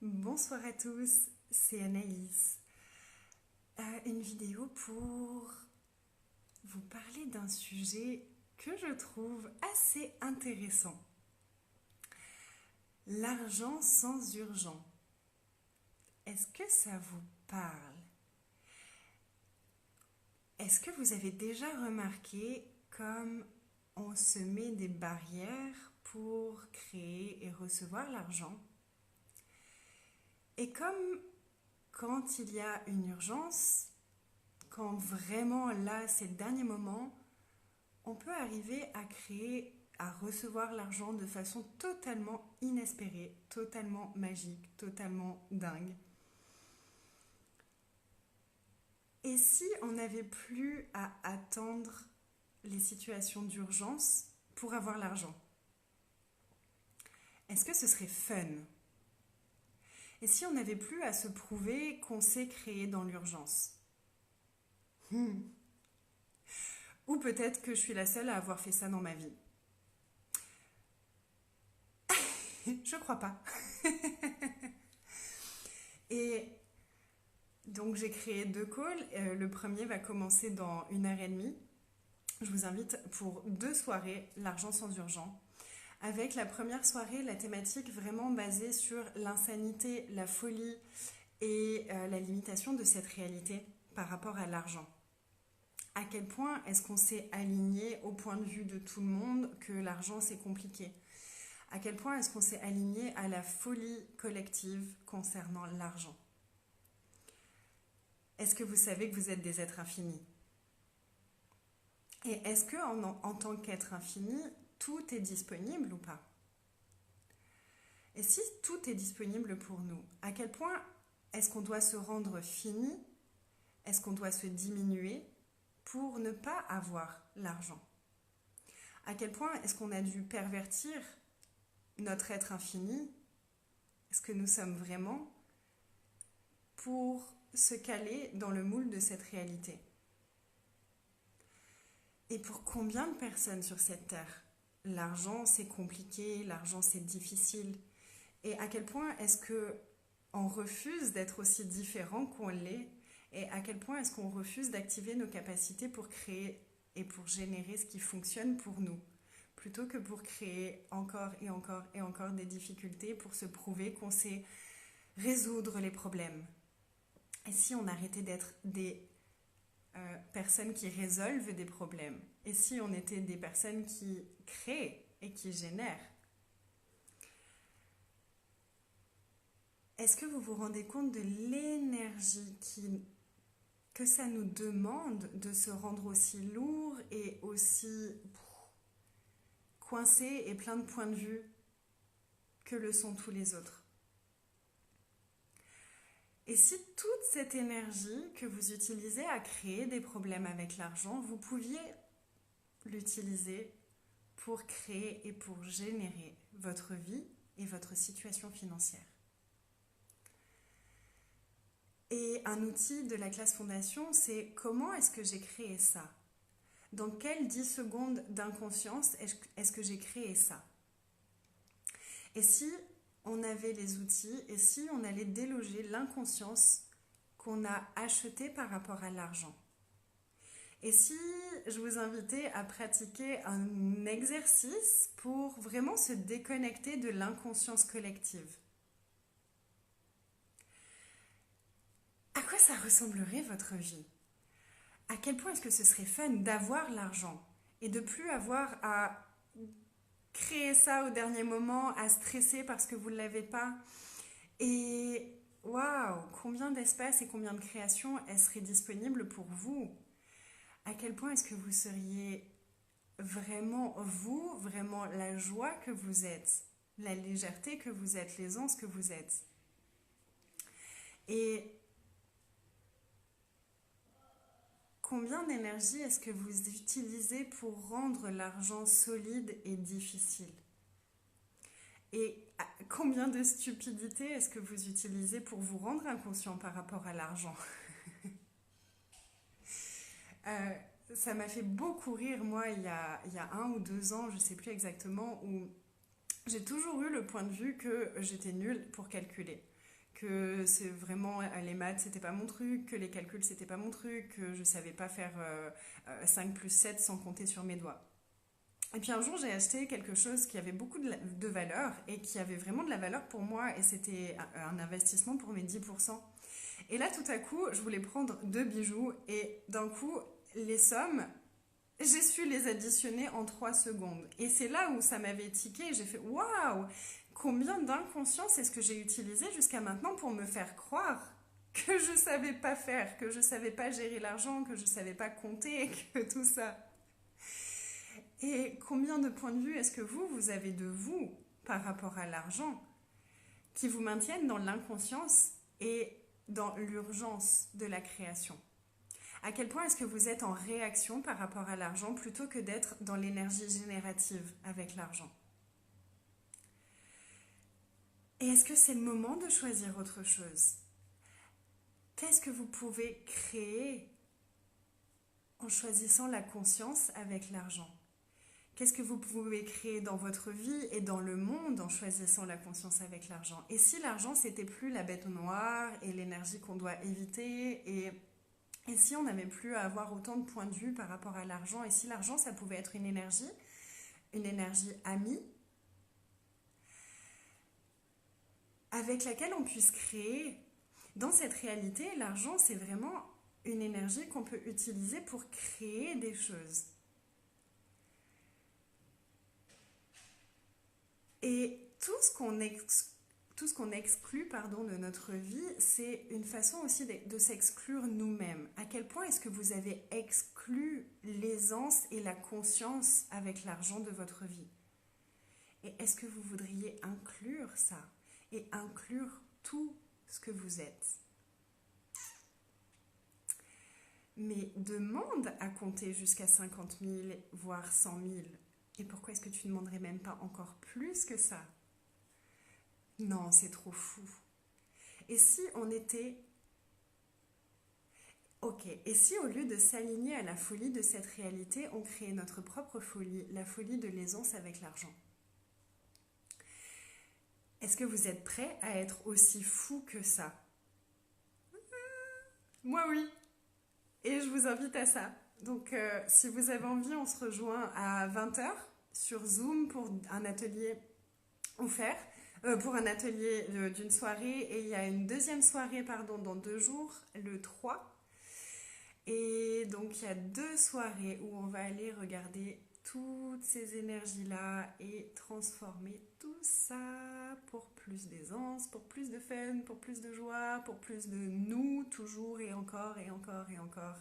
Bonsoir à tous, c'est Anaïs. Une vidéo pour vous parler d'un sujet que je trouve assez intéressant. L'argent sans urgent. Est-ce que ça vous parle? Est-ce que vous avez déjà remarqué comme on se met des barrières pour créer et recevoir l'argent? Et comme quand il y a une urgence, quand vraiment là c'est le dernier moment, on peut arriver à créer, à recevoir l'argent de façon totalement inespérée, totalement magique, totalement dingue. Et si on n'avait plus à attendre les situations d'urgence pour avoir l'argent? Est-ce que ce serait fun? Et si on n'avait plus à se prouver qu'on sait créer dans l'urgence? Ou peut-être que je suis la seule à avoir fait ça dans ma vie. Je crois pas. Et donc j'ai créé 2 calls. Le premier va commencer dans 1 heure et demie. Je vous invite pour 2 soirées, l'argent sans urgent. Avec la première soirée, la thématique vraiment basée sur l'insanité, la folie et la limitation de cette réalité par rapport à l'argent. À quel point est-ce qu'on s'est aligné au point de vue de tout le monde que l'argent c'est compliqué? À quel point est-ce qu'on s'est aligné à la folie collective concernant l'argent? Est-ce que vous savez que vous êtes des êtres infinis? Et est-ce que en tant qu'être infini, tout est disponible ou pas? Et si tout est disponible pour nous, à quel point est-ce qu'on doit se rendre fini? Est-ce qu'on doit se diminuer pour ne pas avoir l'argent? À quel point est-ce qu'on a dû pervertir notre être infini? Est-ce que nous sommes vraiment pour se caler dans le moule de cette réalité? Et pour combien de personnes sur cette terre, l'argent c'est compliqué, l'argent c'est difficile? Et à quel point est-ce qu'on refuse d'être aussi différent qu'on l'est? Et à quel point est-ce qu'on refuse d'activer nos capacités pour créer et pour générer ce qui fonctionne pour nous, plutôt que pour créer encore et encore et encore des difficultés pour se prouver qu'on sait résoudre les problèmes? Et si on arrêtait d'être des personnes qui résolvent des problèmes? Et si on était des personnes qui créent et qui génèrent? Est-ce que vous vous rendez compte de l'énergie que ça nous demande de se rendre aussi lourd et aussi coincé et plein de points de vue que le sont tous les autres? Et si toute cette énergie que vous utilisez à créer des problèmes avec l'argent, vous pouviez l'utiliser pour créer et pour générer votre vie et votre situation financière? Et un outil de la classe fondation, c'est comment est-ce que j'ai créé ça? Dans quelles 10 secondes d'inconscience est-ce que j'ai créé ça? Et si on avait les outils, et si on allait déloger l'inconscience qu'on a achetée par rapport à l'argent? Et si je vous invitais à pratiquer un exercice pour vraiment se déconnecter de l'inconscience collective? À quoi ça ressemblerait votre vie? À quel point est-ce que ce serait fun d'avoir l'argent et de plus avoir à créer ça au dernier moment, à stresser parce que vous ne l'avez pas? Et waouh, combien d'espace et combien de créations seraient disponibles pour vous? À quel point est-ce que vous seriez vraiment vous, vraiment la joie que vous êtes, la légèreté que vous êtes, l'aisance que vous êtes? Et combien d'énergie est-ce que vous utilisez pour rendre l'argent solide et difficile? Et combien de stupidité est-ce que vous utilisez pour vous rendre inconscient par rapport à l'argent? Ça m'a fait beaucoup rire, moi, il y a 1 ou 2 ans, je ne sais plus exactement, où j'ai toujours eu le point de vue que j'étais nulle pour calculer, que c'est vraiment les maths c'était pas mon truc, que les calculs c'était pas mon truc, que je savais pas faire 5 plus 7 sans compter sur mes doigts. Et puis un jour j'ai acheté quelque chose qui avait beaucoup de valeur et qui avait vraiment de la valeur pour moi et c'était un investissement pour mes 10%. Et là tout à coup je voulais prendre deux bijoux et d'un coup les sommes, j'ai su les additionner en 3 secondes. Et c'est là où ça m'avait tiqué. J'ai fait waouh! Combien d'inconscience est-ce que j'ai utilisé jusqu'à maintenant pour me faire croire que je savais pas faire, que je savais pas gérer l'argent, que je savais pas compter, que tout ça. Et combien de points de vue est-ce que vous avez de vous par rapport à l'argent qui vous maintiennent dans l'inconscience et dans l'urgence de la création? À quel point est-ce que vous êtes en réaction par rapport à l'argent plutôt que d'être dans l'énergie générative avec l'argent? Et est-ce que c'est le moment de choisir autre chose? Qu'est-ce que vous pouvez créer en choisissant la conscience avec l'argent? Qu'est-ce que vous pouvez créer dans votre vie et dans le monde en choisissant la conscience avec l'argent? Et si l'argent, c'était plus la bête noire et l'énergie qu'on doit éviter et si on n'avait plus à avoir autant de points de vue par rapport à l'argent, et si l'argent, ça pouvait être une énergie amie, avec laquelle on puisse créer. Dans cette réalité, l'argent, c'est vraiment une énergie qu'on peut utiliser pour créer des choses. Et tout ce qu'on exclut de notre vie, c'est une façon aussi de s'exclure nous-mêmes. À quel point est-ce que vous avez exclu l'aisance et la conscience avec l'argent de votre vie? Et est-ce que vous voudriez inclure ça et inclure tout ce que vous êtes? Mais demande à compter jusqu'à 50 000, voire 100 000. Et pourquoi est-ce que tu ne demanderais même pas encore plus que ça? Non, c'est trop fou. Et si on était... Ok, et si au lieu de s'aligner à la folie de cette réalité, on créait notre propre folie, la folie de l'aisance avec l'argent? Est-ce que vous êtes prêts à être aussi fou que ça? Moi oui. Et je vous invite à ça. Donc si vous avez envie, on se rejoint à 20h sur Zoom pour un atelier offert, pour un atelier d'une soirée. Et il y a une deuxième soirée dans 2 jours, le 3. Et donc il y a 2 soirées où on va aller regarder toutes ces énergies-là et transformer tout ça pour plus d'aisance, pour plus de fun, pour plus de joie, pour plus de nous, toujours et encore et encore et encore.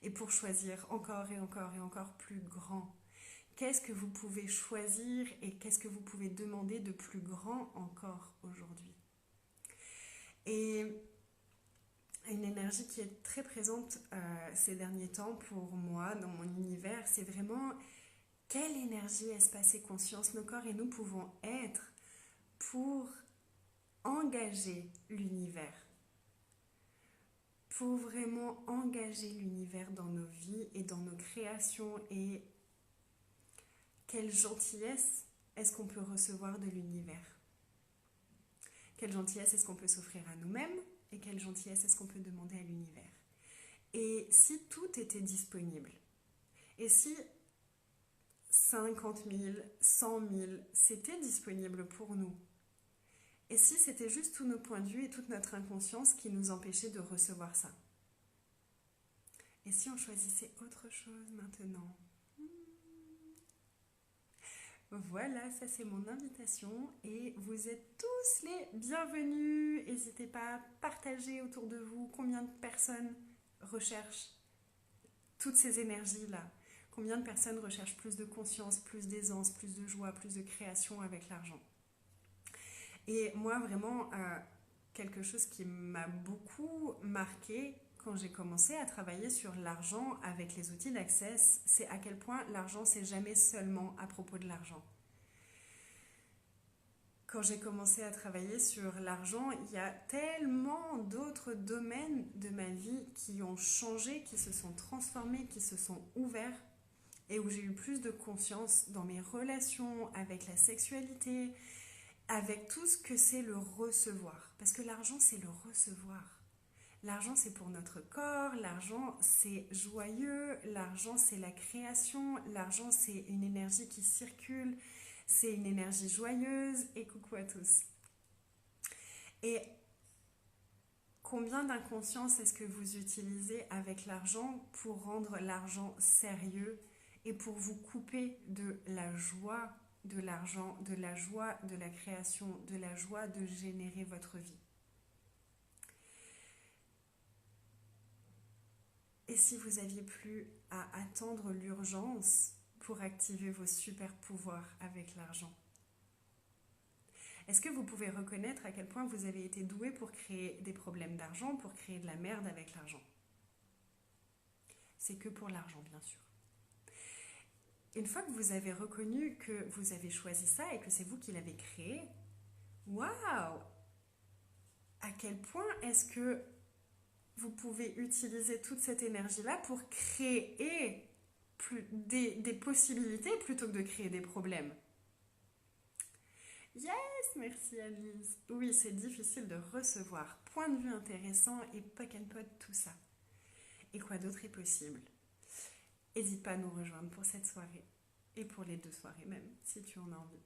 Et pour choisir encore et encore et encore plus grand. Qu'est-ce que vous pouvez choisir et qu'est-ce que vous pouvez demander de plus grand encore aujourd'hui? Et une énergie qui est très présente ces derniers temps pour moi, dans mon univers, c'est vraiment quelle énergie, espace et conscience nos corps et nous pouvons être pour engager l'univers, pour vraiment engager l'univers dans nos vies et dans nos créations. Et quelle gentillesse est-ce qu'on peut recevoir de l'univers? Quelle gentillesse est-ce qu'on peut s'offrir à nous-mêmes? Et quelle gentillesse est-ce qu'on peut demander à l'univers? Et si tout était disponible? Et si 50 000, 100 000, c'était disponible pour nous? Et si c'était juste tous nos points de vue et toute notre inconscience qui nous empêchait de recevoir ça? Et si on choisissait autre chose maintenant? Voilà, ça c'est mon invitation et vous êtes tous les bienvenus. N'hésitez pas à partager autour de vous combien de personnes recherchent toutes ces énergies-là. Combien de personnes recherchent plus de conscience, plus d'aisance, plus de joie, plus de création avec l'argent. Et moi vraiment, quelque chose qui m'a beaucoup marqué quand j'ai commencé à travailler sur l'argent avec les outils d'Access, c'est à quel point l'argent, c'est jamais seulement à propos de l'argent. Quand j'ai commencé à travailler sur l'argent, il y a tellement d'autres domaines de ma vie qui ont changé, qui se sont transformés, qui se sont ouverts et où j'ai eu plus de conscience dans mes relations avec la sexualité, avec tout ce que c'est le recevoir. Parce que l'argent, c'est le recevoir. L'argent, c'est pour notre corps, l'argent, c'est joyeux, l'argent, c'est la création, l'argent, c'est une énergie qui circule, c'est une énergie joyeuse, et coucou à tous. Et combien d'inconscience est-ce que vous utilisez avec l'argent pour rendre l'argent sérieux et pour vous couper de la joie de l'argent, de la joie de la création, de la joie de générer votre vie? Et si vous aviez plus à attendre l'urgence pour activer vos super pouvoirs avec l'argent? Est-ce que vous pouvez reconnaître à quel point vous avez été doué pour créer des problèmes d'argent, pour créer de la merde avec l'argent? C'est que pour l'argent, bien sûr. Une fois que vous avez reconnu que vous avez choisi ça et que c'est vous qui l'avez créé, waouh! À quel point est-ce que vous pouvez utiliser toute cette énergie-là pour créer des possibilités plutôt que de créer des problèmes? Yes, merci Alice. Oui, c'est difficile de recevoir. Point de vue intéressant et poke and pot, tout ça. Et quoi d'autre est possible? N'hésite pas à nous rejoindre pour cette soirée. Et pour les 2 soirées même, si tu en as envie.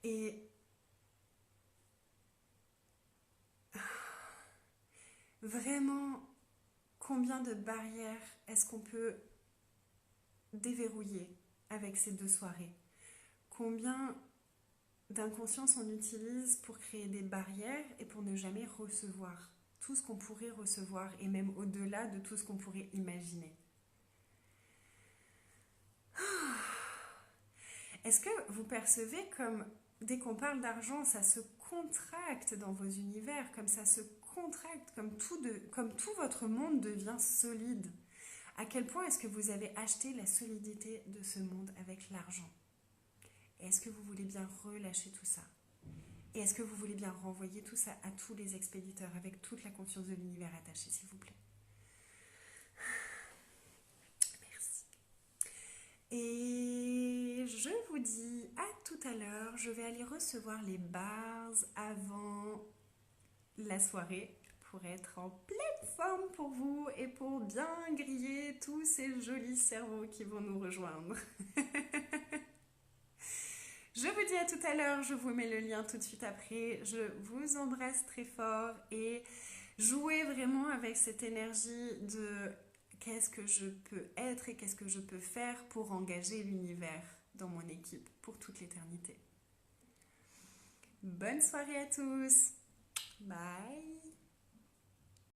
Et vraiment, combien de barrières est-ce qu'on peut déverrouiller avec ces 2 soirées? Combien d'inconscience on utilise pour créer des barrières et pour ne jamais recevoir tout ce qu'on pourrait recevoir et même au-delà de tout ce qu'on pourrait imaginer? Est-ce que vous percevez comme dès qu'on parle d'argent, ça se contracte dans vos univers, comme ça se contracte, comme tout votre monde devient solide? À quel point est-ce que vous avez acheté la solidité de ce monde avec l'argent? Et est-ce que vous voulez bien relâcher tout ça? Et est-ce que vous voulez bien renvoyer tout ça à tous les expéditeurs avec toute la conscience de l'univers attachée, s'il vous plaît? Merci. Et je vous dis à tout à l'heure. Je vais aller recevoir les bars avant la soirée pour être en pleine forme pour vous et pour bien griller tous ces jolis cerveaux qui vont nous rejoindre. Je vous dis à tout à l'heure, je vous mets le lien tout de suite après. Je vous embrasse très fort et jouez vraiment avec cette énergie de qu'est-ce que je peux être et qu'est-ce que je peux faire pour engager l'univers dans mon équipe pour toute l'éternité. Bonne soirée à tous. Bye.